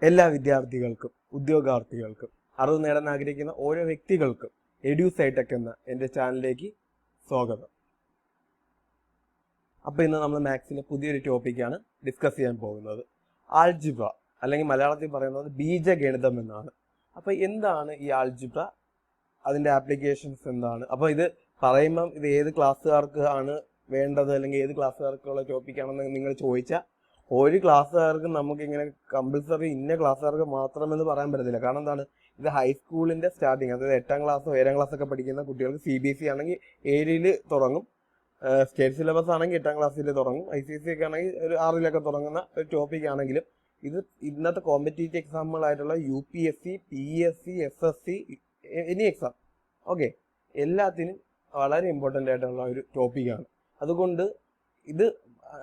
എല്ലാ വിദ്യാർത്ഥികൾക്കും ഉദ്യോഗാർത്ഥികൾക്കും അറിവ് നേടാൻ ആഗ്രഹിക്കുന്ന ഓരോ വ്യക്തികൾക്കും എഡ്യൂസൈടെക് എന്ന എൻ്റെ ചാനലിലേക്ക് സ്വാഗതം. അപ്പോൾ ഇന്ന് നമ്മൾ മാത്സിലെ പുതിയൊരു ടോപ്പിക്കാണ് ഡിസ്കസ് ചെയ്യാൻ പോകുന്നത്. ആൾജിബ്ര അല്ലെങ്കിൽ മലയാളത്തിൽ പറയുന്നത് ബീജഗണിതം എന്നാണ്. അപ്പോൾ എന്താണ് ഈ ആൾജിബ്ര, അതിൻ്റെ ആപ്ലിക്കേഷൻസ് എന്താണ്? അപ്പോൾ ഇത് പറയുമ്പം ഇത് ഏത് ക്ലാസ്സുകാർക്ക് ആണ് വേണ്ടത് അല്ലെങ്കിൽ ഏത് ക്ലാസ്സുകാർക്കുള്ള ടോപ്പിക്കാണെന്ന് നിങ്ങൾ ചോദിച്ചാൽ ഒരു ക്ലാസ്സുകാർക്കും നമുക്ക് ഇങ്ങനെ കമ്പൽസറി ഇന്ന ക്ലാസ്സുകാർക്ക് മാത്രമെന്ന് പറയാൻ പറ്റത്തില്ല. കാരണം എന്താണ്, ഇത് ഹൈസ്കൂളിൻ്റെ സ്റ്റാർട്ടിങ്, അതായത് 8ാം ക്ലാസ്സോ 7ാം ക്ലാസ്സൊക്കെ പഠിക്കുന്ന കുട്ടികൾക്ക് CBSE ആണെങ്കിൽ 7ൽ തുടങ്ങും, സ്റ്റേറ്റ് സിലബസ് ആണെങ്കിൽ 8ാം ക്ലാസ്സിൽ തുടങ്ങും, ICSE ഒക്കെ ആണെങ്കിൽ ഒരു 6ലൊക്കെ തുടങ്ങുന്ന ഒരു ടോപ്പിക് ആണെങ്കിലും ഇത് ഇന്നത്തെ കോമ്പറ്റീറ്റീവ് എക്സാമുകളായിട്ടുള്ള UPSC, PSC, SSC any exam okay എല്ലാത്തിനും വളരെ ഇമ്പോർട്ടൻ്റ് ആയിട്ടുള്ള ഒരു ടോപ്പിക്കാണ്. അതുകൊണ്ട് ഇത്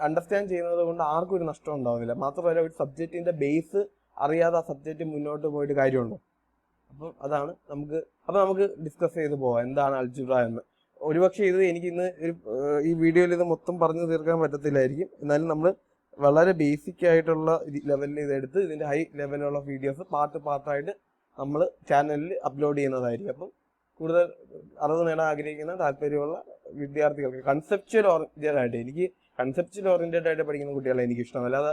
അണ്ടർസ്റ്റാൻഡ് ചെയ്യുന്നത് കൊണ്ട് ആർക്കും ഒരു നഷ്ടം ഉണ്ടാവുന്നില്ല. മാത്രമല്ല ഒരു സബ്ജക്റ്റിൻ്റെ ബേസ് അറിയാതെ ആ സബ്ജക്റ്റ് മുന്നോട്ട് പോയിട്ട് കാര്യമുണ്ടോ? അപ്പം അതാണ് നമുക്ക് ഡിസ്കസ് ചെയ്ത് പോവാം എന്താണ് ആൾജിബ്ര എന്ന്. ഒരുപക്ഷെ ഇത് എനിക്ക് ഇന്ന് ഈ വീഡിയോയിൽ ഇത് മൊത്തം പറഞ്ഞു തീർക്കാൻ പറ്റത്തില്ലായിരിക്കും. എന്നാലും നമ്മൾ വളരെ ബേസിക് ആയിട്ടുള്ള ലെവലിൽ ഇതെടുത്ത് ഇതിൻ്റെ ഹൈ ലെവലിലുള്ള വീഡിയോസ് പാർട്ടായിട്ട് നമ്മൾ ചാനലിൽ അപ്ലോഡ് ചെയ്യുന്നതായിരിക്കും. അപ്പം കൂടുതൽ അറിവ് നേടാൻ ആഗ്രഹിക്കുന്ന താല്പര്യമുള്ള വിദ്യാർത്ഥികൾക്ക് കൺസെപ്ച്വൽ ഓറിയന്റഡ് ആയിട്ട്, എനിക്ക് കൺസെപ്ച്വൽ ഓറിയന്റഡ് ആയിട്ട് പഠിക്കുന്ന കുട്ടികളെ എനിക്ക് ഇഷ്ടം. അല്ലാതെ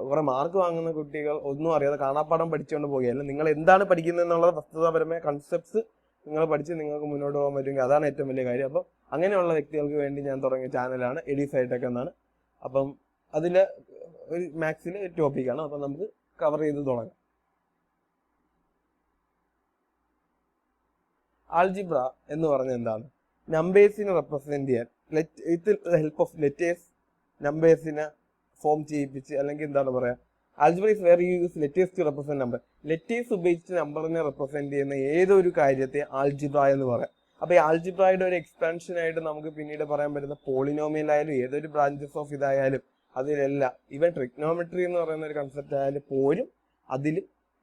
കുറെ മാർക്ക് വാങ്ങുന്ന കുട്ടികൾ ഒന്നും അറിയാതെ കാണാപ്പാടം പഠിച്ചുകൊണ്ട് പോകുകയല്ല. നിങ്ങൾ എന്താണ് പഠിക്കുന്നത് എന്നുള്ള വസ്തുതാപരമായ കൺസെപ്റ്റ്സ് നിങ്ങൾ പഠിച്ച് നിങ്ങൾക്ക് മുന്നോട്ട് പോകാൻ പറ്റുമെങ്കിൽ അതാണ് ഏറ്റവും വലിയ കാര്യം. അപ്പം അങ്ങനെയുള്ള വ്യക്തികൾക്ക് വേണ്ടി ഞാൻ തുടങ്ങിയ ചാനലാണ് എഡ്യൂസൈടെക് എന്നാണ്. അപ്പം അതിൽ ഒരു മാത്സിലെ ഒരു ടോപ്പിക്കാണ്. അപ്പം നമുക്ക് കവർ ചെയ്ത് തുടങ്ങാം. ആൾജിബ്ര എന്ന് പറഞ്ഞാൽ എന്താണ്? നമ്പേഴ്സിനെ റെപ്രസെന്റ് ചെയ്യാൻ വിത്ത് ഹെൽപ്പ് ഓഫ് ലെറ്റേഴ്സ് നമ്പേഴ്സിനെ ഫോം ചെയ്യിപ്പിച്ച്, അല്ലെങ്കിൽ എന്താണ് പറയുക, algebra is where you use letters to represent number. Letters ഉപയോഗിച്ച് നമ്പറിനെ റെപ്രസെന്റ് ചെയ്യുന്ന ഏതൊരു കാര്യത്തെ ആൾജിബ്ര എന്ന് പറയാം. അപ്പോൾ ഈ ആൾജിബ്രയുടെ ഒരു എക്സ്പാൻഷൻ ആയിട്ട് നമുക്ക് പിന്നീട് പറയാൻ പറ്റുന്ന പോളിനോമിയൽ ആയാലും ഏതൊരു ബ്രാഞ്ചസ് ഓഫ് ഇതായാലും അതിലെല്ലാം, ഈവൻ ട്രിഗ്നോമെട്രി എന്ന് പറയുന്ന ഒരു കൺസെപ്റ്റ് ആയാലും പോലും അതിൽ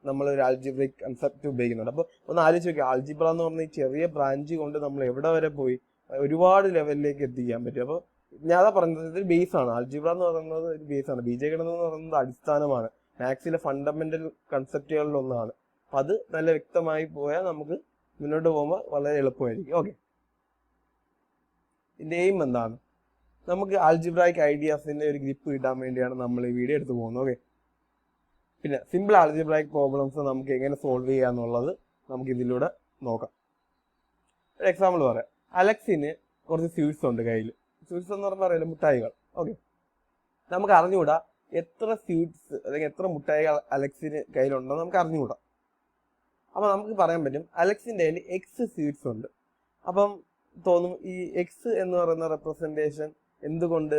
നമ്മളൊരു ആൾജിബ്രിക് കൺസെപ്റ്റ് ഉപയോഗിക്കുന്നുണ്ട്. അപ്പോൾ ഒന്ന് ആലോചിച്ച് നോക്കുക, ആൾജിബ്ര എന്ന് പറഞ്ഞ ഈ ചെറിയ ബ്രാഞ്ച് കൊണ്ട് നമ്മൾ എവിടെ വരെ പോയി ഒരുപാട് ലെവലിലേക്ക് എത്തിക്കാൻ പറ്റും. അപ്പോൾ ഞാൻ അതാ പറഞ്ഞത്, ഇതൊരു ബേസാണ്. ആൾജിബ്ര എന്ന് പറയുന്നത് ഒരു ബേസാണ്. ബീജഗണിതം എന്ന് പറയുന്നത് അടിസ്ഥാനമാണ്, മാത്സിലെ ഫണ്ടമെന്റൽ കൺസെപ്റ്റുകളിൽ ഒന്നാണ്. അപ്പം അത് നല്ല വ്യക്തമായി പോയാൽ നമുക്ക് മുന്നോട്ട് പോകുമ്പോൾ വളരെ എളുപ്പമായിരിക്കും. ഓക്കെ, ഇതിൻ്റെ എയിം എന്താണ്? നമുക്ക് ആൾജിബ്രായിക് ഐഡിയാസിന്റെ ഒരു ഗ്രിപ്പ് കിട്ടാൻ വേണ്ടിയാണ് നമ്മൾ ഈ വീഡിയോ എടുത്ത് പോകുന്നത്. ഓക്കെ, പിന്നെ സിമ്പിൾ ആൾജിബ്രായിക് പ്രോബ്ലംസ് നമുക്ക് എങ്ങനെ സോൾവ് ചെയ്യാന്നുള്ളത് നമുക്ക് ഇതിലൂടെ നോക്കാം. ഒരു എക്സാമ്പിൾ പറയാം. അലക്സിന് കുറച്ച് സ്വീറ്റ്സ് ഉണ്ട് കയ്യിൽ. സ്വീറ്റ്സ് എന്ന് പറഞ്ഞാൽ അറിയില്ല, മുട്ടായികൾ. ഓക്കെ, നമുക്ക് അറിഞ്ഞുകൂടാ എത്ര സ്വീറ്റ്സ് അല്ലെങ്കിൽ എത്ര മുട്ടായികൾ അലക്സിന് കയ്യിലുണ്ടോ നമുക്ക് അറിഞ്ഞുകൂടാ. അപ്പം നമുക്ക് പറയാൻ പറ്റും അലക്സിൻ്റെ കയ്യിൽ X സ്വീറ്റ്സ് ഉണ്ട്. അപ്പം തോന്നും ഈ X എന്ന് പറയുന്ന റെപ്രസെൻറ്റേഷൻ എന്തുകൊണ്ട്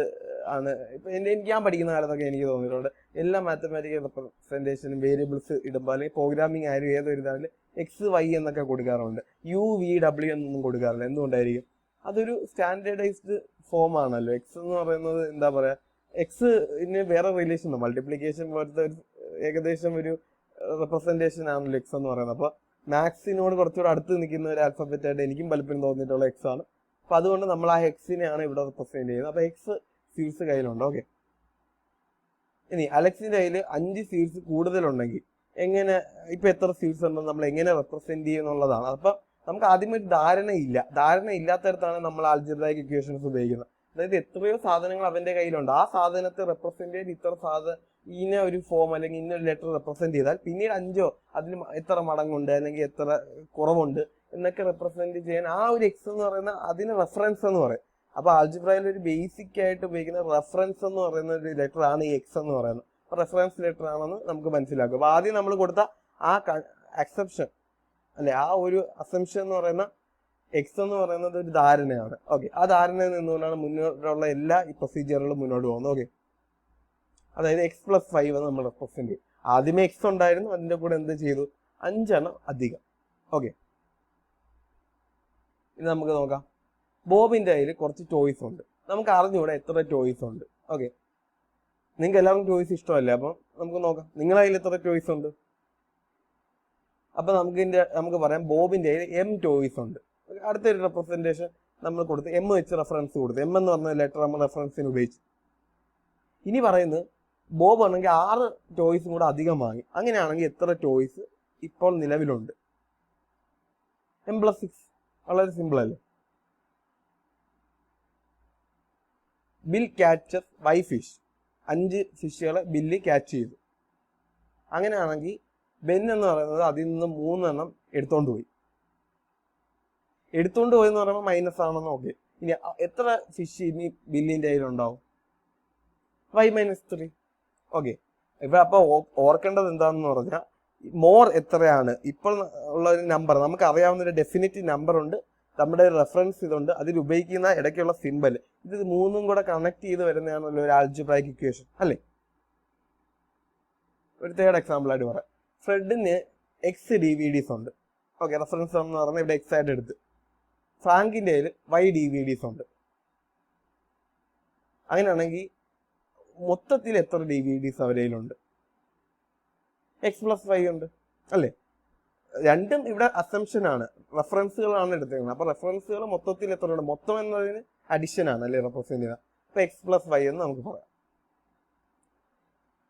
ആണ്? ഇപ്പം എനിക്ക് ഞാൻ പഠിക്കുന്ന കാലത്തൊക്കെ എനിക്ക് തോന്നിയിട്ടുണ്ട് എല്ലാ മാത്തമാറ്റിക്കൽ റെപ്രസെൻറ്റേഷനും വേരിയബിൾസ് ഇടുമ്പോൾ അല്ലെങ്കിൽ പ്രോഗ്രാമിംഗ് ആയാലും ഏതൊരു ഇതായാലും XY എന്നൊക്കെ കൊടുക്കാറുണ്ട്, UVW എന്നൊന്നും കൊടുക്കാറില്ല. എന്തുകൊണ്ടായിരിക്കും? അതൊരു സ്റ്റാൻഡേർഡൈസ്ഡ് ഫോം ആണല്ലോ. X എന്ന് പറയുന്നത് എന്താ പറയുക, Xന് വേറെ റിലേഷൻ ഉണ്ട്, മൾട്ടിപ്ലിക്കേഷൻ പോലത്തെ ഒരു ഏകദേശം ഒരു റെപ്രസെൻറ്റേഷൻ ആണല്ലോ X എന്ന് പറയുന്നത്. അപ്പോൾ മാത്സിനോട് കുറച്ചുകൂടെ അടുത്ത് നിൽക്കുന്ന ഒരു ആൽഫബറ്റ് ആയിട്ട് എനിക്കും പലപ്പോഴും തോന്നിയിട്ടുള്ള X ആണ്. അപ്പം അതുകൊണ്ട് നമ്മൾ ആ Xനെയാണ് ഇവിടെ റെപ്രസെന്റ് ചെയ്യുന്നത്. അപ്പോൾ X സ്വീറ്റ്സ് കയ്യിലുണ്ട്. ഓക്കെ, ഇനി അലക്സിന്റെ കയ്യിൽ 5 സ്വീറ്റ്സ് കൂടുതലുണ്ടെങ്കിൽ എങ്ങനെ, ഇപ്പൊ എത്ര സ്വീറ്റ്സ് ഉണ്ടെന്ന് നമ്മൾ എങ്ങനെ റെപ്രസെന്റ് ചെയ്യും എന്നുള്ളതാണ്. അപ്പൊ നമുക്ക് ആദ്യമേ ഒരു ധാരണ ഇല്ലാത്തടത്താണ് നമ്മൾ ആൾജിബ്രായിക് ഇക്വേഷൻസ് ഉപയോഗിക്കുന്നത്. അതായത് എത്രയോ സാധനങ്ങൾ അവന്റെ കയ്യിലുണ്ട്, ആ സാധനത്തെ റെപ്രസെന്റ് ചെയ്ത് ഇന്ന ഒരു ഫോം അല്ലെങ്കിൽ ഇന്ന ഒരു ലെറ്റർ റെപ്രസെന്റ് ചെയ്താൽ പിന്നീട് 5 അതിന് എത്ര മടങ്ങുണ്ട് അല്ലെങ്കിൽ എത്ര കുറവുണ്ട് എന്നൊക്കെ റെപ്രസെന്റ് ചെയ്യാൻ ആ ഒരു X എന്ന് പറയുന്ന അതിന് റെഫറൻസ് എന്ന് പറയും. അപ്പൊ ആൾജിബ്രയിൽ ഒരു ബേസിക് ആയിട്ട് ഉപയോഗിക്കുന്ന റെഫറൻസ് എന്ന് പറയുന്ന ഒരു ലെറ്റർ ആണ് ഈ X എന്ന് പറയുന്നത്. അപ്പൊ റെഫറൻസ് ലെറ്റർ ആണെന്ന് നമുക്ക് മനസ്സിലാക്കും. അപ്പൊ ആദ്യം നമ്മൾ കൊടുത്ത ആ അക്സെപ്ഷൻ അല്ലെ, ആ ഒരു അസംഷൻ എന്ന് പറയുന്ന X എന്ന് പറയുന്നത് ഒരു ധാരണയാണ്. ഓക്കെ, ആ ധാരണയിൽ നിന്നുകൊണ്ടാണ് മുന്നോട്ടുള്ള എല്ലാ ഈ പ്രൊസീജിയറുകളും മുന്നോട്ട് പോകുന്നത്. ഓക്കെ, അതായത് X+5 എന്ന് നമ്മൾ റെപ്രസെന്റ് ചെയ്യും. ആദ്യമേ X ഉണ്ടായിരുന്നു, അതിന്റെ കൂടെ എന്ത് ചെയ്തു, 5 എണ്ണം അധികം. ഓക്കെ, ഇത് നമുക്ക് നോക്കാം. ബോബിന്റെ കയ്യിൽ കുറച്ച് ടോയ്സ് ഉണ്ട്. നമുക്ക് അറിഞ്ഞൂടെ എത്ര ടോയ്സ് ഉണ്ട്. ഓക്കെ, നിങ്ങൾക്ക് എല്ലാവർക്കും ടോയ്സ് ഇഷ്ടമല്ലേ? അപ്പം നമുക്ക് നോക്കാം നിങ്ങളുടെ കയ്യിൽ എത്ര ടോയ്സ് ഉണ്ട്. അപ്പൊ നമുക്ക് പറയാം ബോബിന്റെ കയ്യിൽ M ടോയ്സ് ഉണ്ട്. അടുത്തൊരു റെപ്രസെന്റേഷൻ നമ്മൾ കൊടുത്ത് M വെച്ച് റെഫറൻസ് കൊടുത്ത്, M എന്ന് പറഞ്ഞ ലെറ്റർ നമ്മൾ റെഫറൻസിന് ഉപയോഗിച്ചു. ഇനി പറയുന്നത് ബോബ് ആണെങ്കിൽ 6 ടോയ്സും കൂടെ അധികം വാങ്ങി. അങ്ങനെയാണെങ്കിൽ എത്ര ടോയ്സ് ഇപ്പോൾ നിലവിലുണ്ട്? M+6 വളരെ സിമ്പിൾ അല്ലേ? ബിൽ ക്യാച്ചസ് 5 ഫിഷ്, 5 ഫിഷുകളെ ബില്ല് ക്യാച്ച് ചെയ്തു. അങ്ങനെയാണെങ്കിൽ ബെൻ എന്ന് പറയുന്നത് അതിൽ നിന്ന് 3 എണ്ണം എടുത്തോണ്ട് പോയി എന്ന് പറയുമ്പോൾ മൈനസ് ആണെന്ന്. ഓക്കെ, ഇനി എത്ര ഫിഷ് ഇനി ബില്ലിന്റെ കയ്യിലുണ്ടാവും? 5 - 3. ഓക്കെ, ഇപ്പൊ അപ്പൊ ഓർക്കേണ്ടത് എന്താണെന്ന് പറഞ്ഞാൽ മോർ എത്രയാണ് ഇപ്പോൾ ഉള്ള ഒരു നമ്പർ, നമുക്ക് അറിയാവുന്ന ഒരു ഡെഫിനിറ്റ് നമ്പർ ഉണ്ട്, നമ്മുടെ റെഫറൻസ് ഇതുണ്ട്, അതിൽ ഉപയോഗിക്കുന്ന ഇടയ്ക്കുള്ള സിമ്പൽ, ഇത് 3ഉം കൂടെ കണക്ട് ചെയ്ത് വരുന്നതാണല്ലോ ഒരു ആൽജിബ്രായിക് ഇക്വേഷൻ അല്ലേ? ഒരു തേർഡ് എക്സാമ്പിൾ ആയിട്ട് പറയാം. ഫ്രെഡിന് X DVDs ഉണ്ട്. ഓക്കെ, റെഫറൻസ് എന്ന് പറഞ്ഞാൽ ഇവിടെ X ആയിട്ട് എടുത്ത്. ഫ്രാങ്കിന്റെ കയ്യിൽ Y DVDs ഉണ്ട്. അങ്ങനെയാണെങ്കിൽ മൊത്തത്തിൽ എത്ര DVDs അവരയിലുണ്ട്? X+Y ഉണ്ട് അല്ലേ? രണ്ടും ഇവിടെ അസംഷൻ ആണ്, റെഫറൻസുകളാണ് എടുത്തേക്കുന്നത്. അപ്പൊ റെഫറൻസുകൾ മൊത്തത്തിൽ എത്ര ഉണ്ട്? മൊത്തം എന്നതിന് അഡിഷൻ ആണ് അല്ലെ റെപ്രസെന്റ് ചെയ്യുന്നത്. അപ്പൊ X+Y എന്ന് നമുക്ക് പറയാം.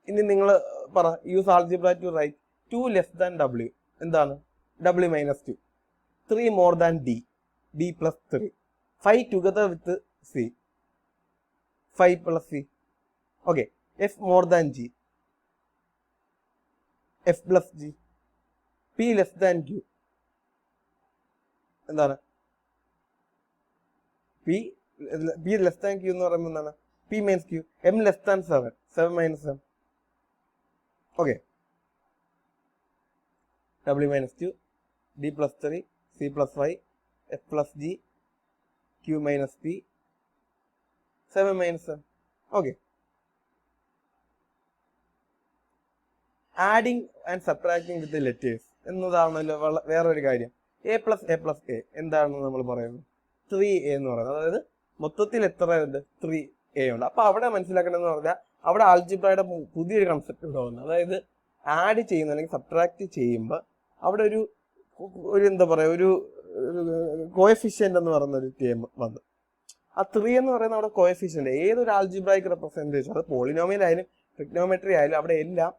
ഇനി നിങ്ങൾ പറ, use algebra to write 2 less than W. എന്താണ് W - 2? 3 more than D, D+3. 5 together with C, 5 + C. Okay, F more than G, F+G. P less than Q. എന്താണ് P ലെസ് ദാൻ Q എന്ന് പറയുമ്പോൾ എന്താണ്? P - Q. M less than 7, 7 - M. Okay, W - 2, D+3, C+Y, F+G, Q - P, 7 - M. Okay, adding and subtracting with letters എന്നതാണല്ലോ വേറൊരു കാര്യം. A+A+A എന്താണെന്ന് നമ്മൾ പറയുന്നത്? 3A എന്ന് പറയുന്നത്. അതായത് മൊത്തത്തിൽ എത്ര ഉണ്ട്? 3A ഉണ്ട്. അപ്പൊ അവിടെ മനസ്സിലാക്കണമെന്ന് പറഞ്ഞാൽ അവിടെ ആൽജിബ്രയുടെ പുതിയൊരു കൺസെപ്റ്റ് ഇവിടെ വന്നു. അതായത് ആഡ് ചെയ്യുന്ന അല്ലെങ്കിൽ സബ്ട്രാക്ട് ചെയ്യുമ്പോൾ അവിടെ ഒരു എന്താ പറയാ, ഒരു കോഎഫിഷ്യന്റ് എന്ന് പറയുന്ന ഒരു ടേം വന്നു. ആ 3 എന്ന് പറയുന്ന അവിടെ കോഎഫിഷ്യന്റ്, ഏതൊരു ആൽജിബ്രായിക് റെപ്രസെന്റേഷൻ, അത് പോളിനോമിയൽ ആയാലും ട്രിഗ്നോമെട്രി ആയാലും അവിടെ എല്ലാം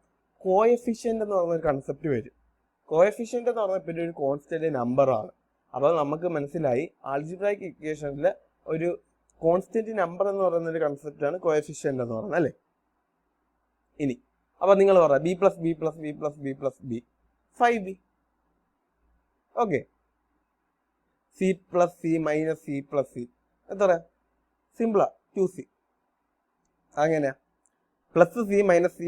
കോഎഫിഷ്യന്റ് എന്ന് പറയുന്ന ഒരു കൺസെപ്റ്റ് വരും. കോഎഫിഷ്യന്റ് എന്ന് പറഞ്ഞാൽ പിന്നെ ഒരു കോൺസ്റ്റന്റ് നമ്പർ ആണ്. അപ്പോൾ നമുക്ക് മനസ്സിലായി ആൽജിബ്രായിക് ഇക്വേഷനിൽ ഒരു കോൺസ്റ്റന്റ് നമ്പർ എന്ന് പറയുന്ന ഒരു കൺസെപ്റ്റ് ആണ് കോഎഫിഷ്യന്റ് എന്ന് പറയുന്നത് അല്ലേ? ഇനി അപ്പൊ നിങ്ങൾ പറയാം B+B+B+B+B 5B. Okay, C+C - C+C എത്ര? സിമ്പിളാ, 2C. അങ്ങനെയാ, പ്ലസ് C - C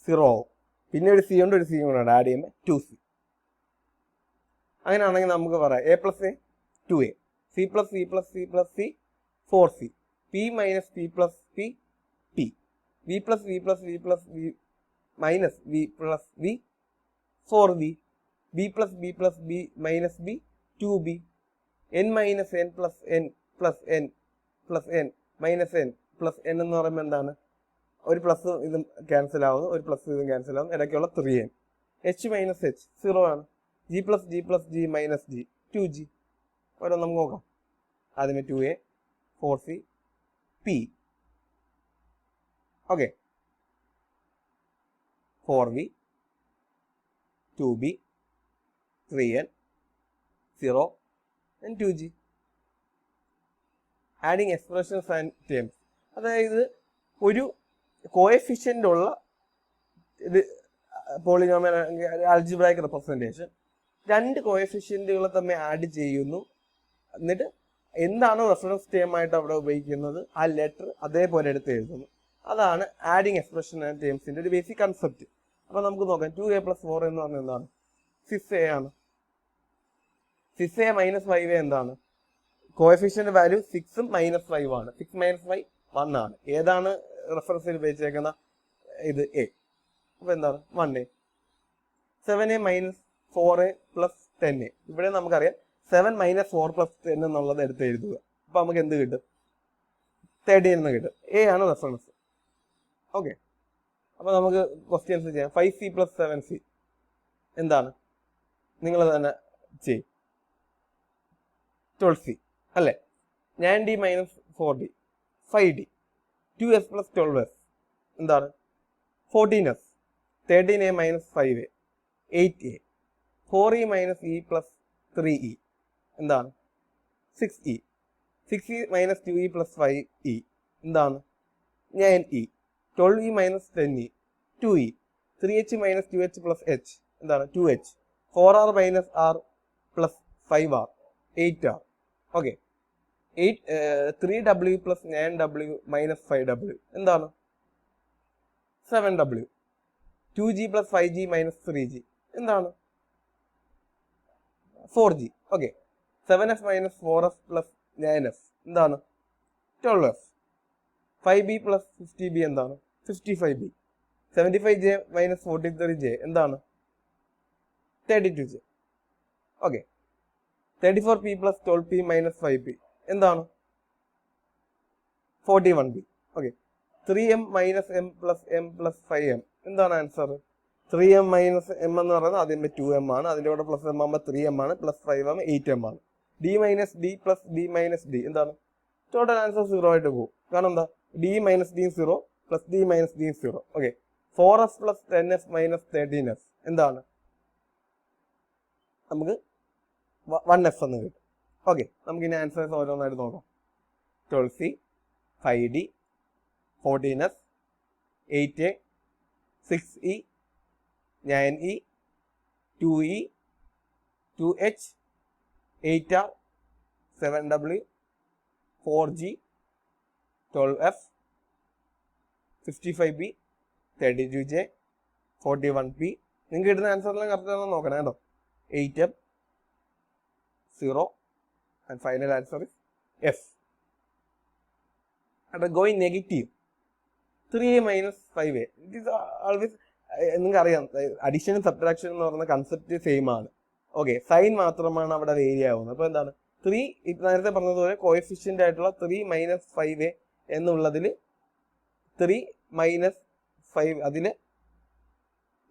0 ആവും. പിന്നെ ഒരു C കൊണ്ട് ഒരു C കൂടെ ആഡ് ചെയ്യുമ്പോൾ 2C. അങ്ങനെയാണെങ്കിൽ നമുക്ക് പറയാം A+A 2A, C+C+C+C 4C, P - P+P P, V+V+V+V - V 4V, B+B+B - B 2B, N - N + N + N + N - N + N എന്ന് പറയുമ്പോൾ എന്താണ്? ഒരു പ്ലസ് ഇതും ക്യാൻസൽ ആവുന്നു, ഒരു പ്ലസ് ഇതും ക്യാൻസൽ ആവുന്നു, ഇടയ്ക്കുള്ള 3N. H - H 0 ആണ്. G+G+G - G 2G. ഓരോ നമുക്ക് നോക്കാം. ആദ്യമേ 2A, 4C, P. Okay, 4V, 2B, 3N, 0 and 2G. Adding expressions and terms, അതായത് ഒരു കോഎഫിഷ്യന്റ് ഉള്ള ഇത് പോളിനോമിയൽ ആൽജിബ്രായിക് റെപ്രസെന്റേഷൻ, 2 കോഎഫിഷ്യന്റുകളെ തമ്മിൽ ആഡ് ചെയ്യുന്നു, എന്നിട്ട് എന്താണ് റെഫറൻസ് ടേം ആയിട്ട് അവിടെ ഉപയോഗിക്കുന്നത് ആ ലെറ്റർ അതേപോലെ എടുത്ത് എഴുതുന്നു. അതാണ് ആഡിങ് എക്സ്പ്രഷൻ ആൻഡ് ടേംസിന്റെ ഒരു ബേസിക് കൺസെപ്റ്റ്. അപ്പൊ നമുക്ക് നോക്കാം. 2A + 4 എന്ന് പറഞ്ഞാൽ എന്താണ്? 6A ആണ്. 6A - 5A എന്താണ്? കോഎഫിഷ്യന്റ് വാല്യൂ 6ഉം -5 ആണ്. 6 - 5 1 ആണ്. ഏതാണ് റെഫറൻസിൽ ഉപയോഗിച്ചേക്കുന്ന? ഇത് A. അപ്പൊ എന്താണ്? 1A. 7A - 4A + 10A. ഇവിടെ നമുക്കറിയാം 7 - 4 + 10 എന്നുള്ളത് എടുത്ത് എഴുതുക. അപ്പൊ നമുക്ക് എന്ത് കിട്ടും? 13 എന്ന് കിട്ടും. A ആണ് റെഫറൻസ്. ഓക്കെ, അപ്പൊ നമുക്ക് ക്വസ്റ്റ്യൻസ് ചെയ്യാം. 5C + 7C എന്താണ്? നിങ്ങൾ തന്നെ ചെയ്യും. 12C അല്ലെ? 9D - 4D 5D. 2S + 12S എന്താണ്? 14s, 13a minus 5a, 8a, 4e minus e plus 3e എന്താണ് 6e, 6e minus 2e plus 5e എന്താണ് 9e, 12e minus 10e 2e, 3h minus 2h plus h എന്താണ് 2h, 4r minus r plus 5r 8r. Okay, 3w plus 9w minus 5w എന്താണ് 7w, 2g plus 5g minus 3g എന്താണ് 4g. Okay, 7f minus 4f plus 9f എന്താണ് 12f, 5b plus 50b എന്താണ് 55b, 75j minus 43j എന്താണ് 32j. Okay, 34p plus 12p minus 5p എന്താണ് 41b. Okay, 3m minus m plus m plus 5m എന്താണ് answer 3m minus m എന്ന് പറയുന്നത് ആദ്യമേ 2m ആണ്, അതിൻ്റെ കൂടെ പ്ലസ് m ആകുമ്പോൾ 3m ആണ്, പ്ലസ് 5 ആകുമ്പോൾ 8m ആണ്. d minus d plus d minus d എന്താണ് ടോട്ടൽ ആൻസർ 0 ആയിട്ട് പോകും. കാരണം എന്താ d minus d 0 plus d minus d 0. Okay, 4f plus 10f minus 13f എന്താണ് നമുക്ക് 1f എന്ന് കിട്ടും. ഓക്കെ, നമുക്ക് ഇനി ആൻസേഴ്സ് ഓരോന്നായിട്ട് നോക്കാം. 12c, 5d, 14s, 8a, 6e, 9e, 2e, 2h, 8r, 7w, 4g, 12f, 55b, 32j, 41p. നിങ്ങൾക്ക് കിട്ടുന്ന ആൻസറെല്ലാം കറക്റ്റ് ആണെന്ന് നോക്കണം കേട്ടോ. 8m, 0 and final answer is F. And going negative, 3a minus 5a. It is always നിങ്ങൾക്ക് അറിയാം അഡീഷനും subtraction എന്ന് പറയുന്ന concept same ആണ്. ഓക്കെ, സൈൻ മാത്രമാണ് അവിടെ വേരി ആവുന്നത്. അപ്പോൾ എന്താണ് 3 നേരത്തെ പറഞ്ഞതുപോലെ കോഎഫിഷ്യൻ്റ് ആയിട്ടുള്ള 3 മൈനസ് 5a എന്നുള്ളതിൽ 3 മൈനസ് 5 അതിൽ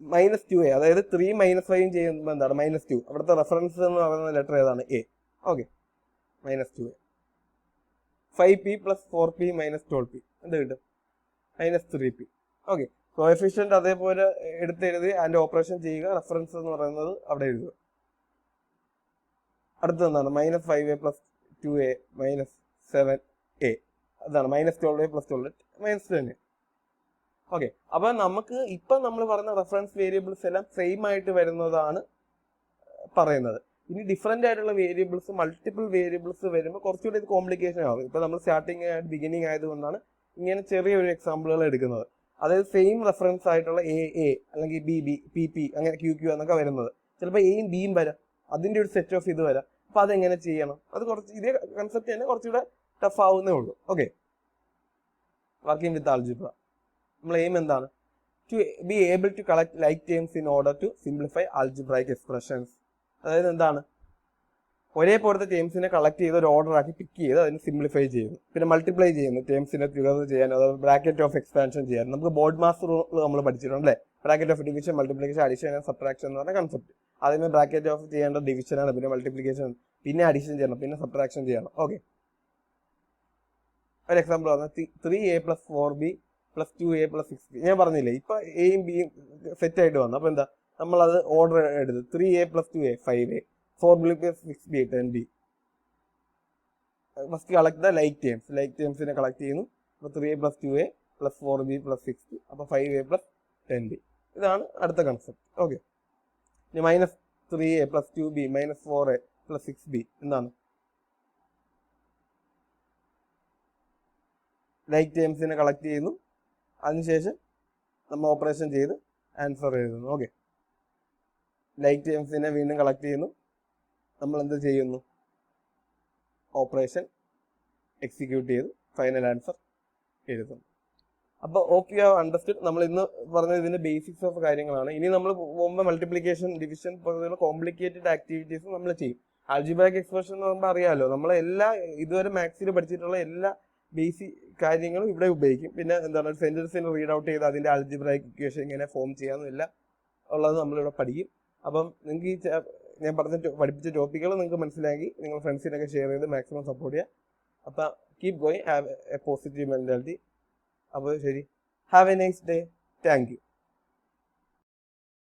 മൈനസ് 2a, അതായത് 3 മൈനസ് 5 ചെയ്യുമ്പോൾ എന്താണ് -2. അവിടുത്തെ റെഫറൻസ് എന്ന് പറയുന്ന ലെറ്റർ ഏതാണ് A. Okay, -2a. 5p plus 4p minus 12p എന്ത് കിട്ടും -3p. ഓക്കെ, കോഎഫിഷ്യൻ്റ് അതേപോലെ എടുത്തെഴുതി അതിൻ്റെ ഓപ്പറേഷൻ ചെയ്യുക, റെഫറൻസ് എന്ന് പറയുന്നത് അവിടെ എഴുതുക. അടുത്തത് എന്താണ് -5a plus 2a minus 7a അതാണ് -12a പ്ലസ് 12 -10a. ഓക്കെ, അപ്പോൾ നമുക്ക് ഇപ്പം നമ്മൾ പറയുന്ന റെഫറൻസ് വേരിയബിൾസ് എല്ലാം സെയിം ആയിട്ട് വരുന്നതാണ് പറയുന്നത്. ഇനി ഡിഫറെൻ്റ് ആയിട്ടുള്ള വേരിയബിൾസ്, മൾട്ടിപ്പിൾ വേരിയബിൾസ് വരുമ്പോൾ കുറച്ചുകൂടി ഇത് കോംപ്ലിക്കേഷൻ ആവും. ഇപ്പോൾ നമ്മൾ സ്റ്റാർട്ടിങ് ആയിട്ട് ബിഗിനിങ് ആയതുകൊണ്ടാണ് ഇങ്ങനെ ചെറിയൊരു എക്സാമ്പിളുകൾ എടുക്കുന്നത്. അതായത് സെയിം റെഫറൻസ് ആയിട്ടുള്ള എ അല്ലെങ്കിൽ ബി പി അങ്ങനെ ക്യൂ എന്നൊക്കെ വരുന്നത്. ചിലപ്പോൾ എയും ബിയും വരാം, അതിൻ്റെ ഒരു സെറ്റ് ഓഫ് ഇത് വരാം. അപ്പോൾ അതെങ്ങനെ ചെയ്യണം, അത് കുറച്ച് ഇതേ കൺസെപ്റ്റ് തന്നെ കുറച്ചുകൂടെ ടഫ് ആവുന്നേ ഉള്ളൂ. ഓക്കെ, വർക്കിംഗ് വിത്ത് ആൾജിബ്ര നമ്മൾ എയിം എന്താണ് to be able to collect like terms in order to simplify algebraic expressions. അതായത് എന്താണ് ഒരേപോലത്തെ ടേംസിനെ കളക്ട് ചെയ്ത് ഒരു ഓർഡർ ആക്കി പിക്ക് ചെയ്ത് അതിന് സിംപ്ലിഫൈ ചെയ്യുന്നു, പിന്നെ മൾട്ടിപ്ലൈ ചെയ്യുന്നു, ടേംസിനെ ടുഗദർ ചെയ്യാൻ, അതായത് ബ്രാക്കറ്റ് ഓഫ് എക്സ്പാൻഷൻ ചെയ്യാൻ. നമുക്ക് ബോർഡ് മാസ് റൂൾ നമ്മൾ പഠിച്ചിട്ടുണ്ട് അല്ലേ, bracket of division, multiplication, addition and subtraction എന്ന് പറഞ്ഞ കൺസെപ്റ്റ്. ആദ്യമേ ബ്രാക്കറ്റ് ഓഫ് ചെയ്യേണ്ട ഡിവിഷനാണ്, പിന്നെ മൾട്ടിപ്ലിക്കേഷൻ, പിന്നെ അഡീഷൻ ചെയ്യണം, പിന്നെ സബ്ട്രാക്ഷൻ ചെയ്യണം. ഓക്കെ, ഒരു എക്സാമ്പിൾ പറഞ്ഞാൽ 3a plus 4b plus 2a plus 6b. ഞാൻ പറഞ്ഞില്ലേ ഇപ്പൊ എയും ബിയും സെറ്റ് ആയിട്ട് വന്നു. അപ്പൊ എന്താ നമ്മളത് ഓർഡർ എടുത്ത് 3a plus 2a 5a, 4b plus 6b 10b. First collect the like terms, like ടേംസിനെ കളക്ട് ചെയ്യുന്നു. അപ്പോൾ 3a plus 2a plus 4b plus 6b, അപ്പോൾ 5a പ്ലസ് 10b. ഇതാണ് അടുത്ത കൺസെപ്റ്റ്. ഓക്കെ, ഇനി -3a plus 2b minus 4a plus 6b എന്താണ് like ടേംസിനെ collect ചെയ്യുന്നു, അതിനുശേഷം നമ്മൾ ഓപ്പറേഷൻ ചെയ്ത് ആൻസർ എഴുതുന്നു. ഓക്കെ, ലൈക്ക് ടേംസിനെ വീണ്ടും കളക്ട് ചെയ്യുന്നു, നമ്മൾ എന്ത് ചെയ്യുന്നു ഓപ്പറേഷൻ എക്സിക്യൂട്ട് ചെയ്ത് ഫൈനൽ ആൻസർ എഴുതുന്നു. അപ്പോൾ ഓക്കെ, യു ഹാവ് അണ്ടർസ്റ്റുഡ്. നമ്മൾ ഇന്ന് പറഞ്ഞത് ഇതിന്റെ ബേസിക്സ് ഓഫ് കാര്യങ്ങളാണ്. ഇനി നമ്മൾ പോകുമ്പോൾ മൾട്ടിപ്ലിക്കേഷൻ, ഡിവിഷൻ പോലുള്ള കോംപ്ലിക്കേറ്റഡ് ആക്ടിവിറ്റീസ് നമ്മൾ ചെയ്യും. ആൽജിബ്രായിക് എക്സ്പ്രഷൻ എന്ന് പറയുമ്പോൾ അറിയാമല്ലോ, നമ്മൾ എല്ലാ ഇതുവരെ മാത്സിൽ പഠിച്ചിട്ടുള്ള എല്ലാ ബേസിക് കാര്യങ്ങളും ഇവിടെ ഉപയോഗിക്കും. പിന്നെ എന്താണ് സെന്റൻസിന് റീഡ് ഔട്ട് ചെയ്ത് അതിന്റെ ആൽജിബ്രായിക് ഇക്വേഷൻ എങ്ങനെ ഫോം ചെയ്യാമെന്നില്ല ഉള്ളത് നമ്മളിവിടെ പഠിക്കും. അപ്പം നിങ്ങൾക്ക് ഈ ഞാൻ പഠിപ്പിച്ച ടോപ്പിക്കുകൾ നിങ്ങൾക്ക് മനസ്സിലാക്കി നിങ്ങൾ ഫ്രണ്ട്സിനൊക്കെ ഷെയർ ചെയ്ത് മാക്സിമം സപ്പോർട്ട് ചെയ്യുക. അപ്പം keep going, have A positive mentality. അപ്പോൾ ശരി, have A nice day, thank you.